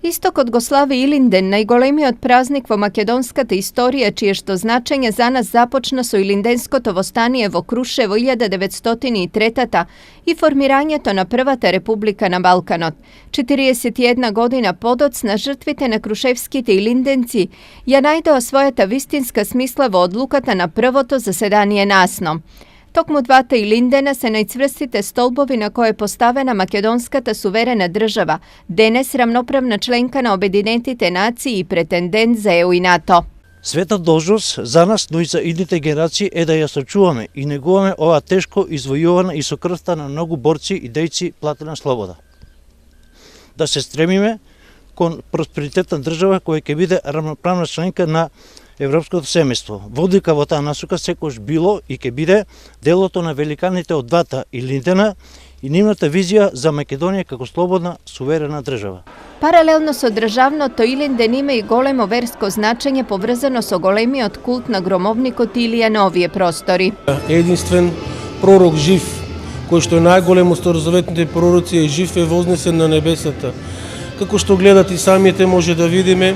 Istok od Goslavi Ilinden najgolemiji praznik vo makedonskата istorija, čije što značenje za nas započna su Ilindensko vostanije vo Kruševo 1903 i formiranje to na prvata republika na Balkanot. 41 godina podocna žrtvite na Kruševskite Ilindenci ja najdoa svojata vistinska smisla vo odlukata na prvoto zasedanije nasno. Tokmu dvata Ilindena se najcvrstite stolbovi na koje je postavena makedonskata suverena država, denes ravnopravna členka na Обединетите нации и претендент за ЕУ и НАТО. Света должност за нас, но и за идните генерации е да ја сочуваме и негуваме ова тешко извојувана и со крвта на многу борци и дејци платена слобода. Да се стремиме кон просперитетна држава која ќе биде равноправна членка на Европското семејство. Водика во таа насока секош било и ќе биде делото на великаните од двата Илиндена и нивната визија за Македонија како слободна, суверена држава. Паралелно со државното Илинден има и големо верско значење поврзано со големиот култ на громовникот Илија на овие простори. Единствен пророк жив, кој што е најголем од старозаветните пророци, е жив е вознесен на небесата. Како што гледат и самите може да видиме,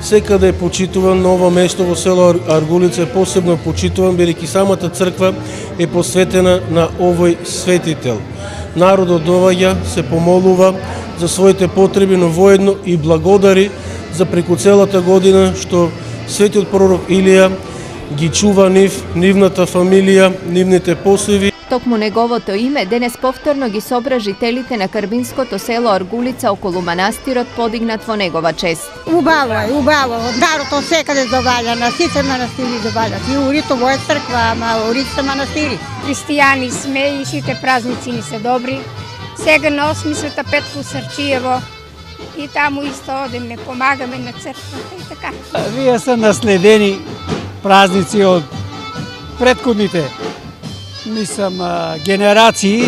секаде е почитуван, на ово место во село Аргулица е посебно почитуван, бидејќи самата црква е посветена на овој светител. Народот доаѓа, се помолува за своите потреби, но воедно и благодари за преку целата година што светиот пророк Илија ги чува нивната фамилија, нивните посеви. Токму неговото име денес повторно ги собра жителите на Карбинското село Аргулица околу манастирот подигнат во негова чест. Убаво е, убаво. Народот секаде доваѓа, на сите манастири доваѓат. И Уритово е црква, ама Уриците манастири. Христијани сме и сите празници ни се добри. Сега на 8 Света Петко Срчиево и таму исто одеме, помагаме на црквата и така. Вие се наследени празници од предходните генерации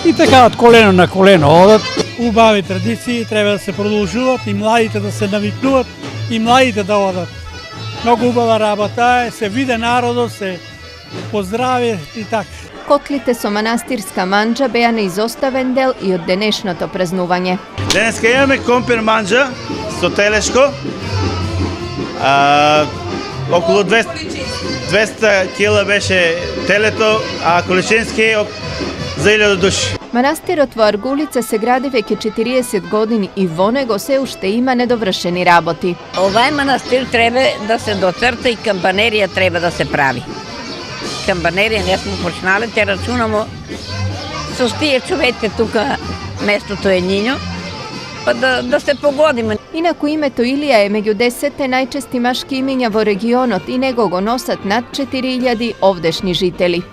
и така од колено на колено одат. Убави традиции треба да се продолжуваат и младите да се навикнуваат и младите да одат. Многу убава работа е, се виде народот, се поздрави и така. Котлите со манастирска манџа беа неизоставен дел и од денешното празнување. Денеска имаме компир манџа со телешко, околу 200 кила беше телето, а количински за 1000 души. Манастирот во Аргулица се гради веќе 40 години и во него се уште има недовршени работи. Овај манастир треба да се доцрта и камбанерија треба да се прави. Камбанерија не сме почнале, те рачунамо со тие човеци тука, местото е њињо, па да се погодиме. Инаку името Илија е меѓу 10 најчести машки имиња во регионот и него го носат над 4000 овдешни жители.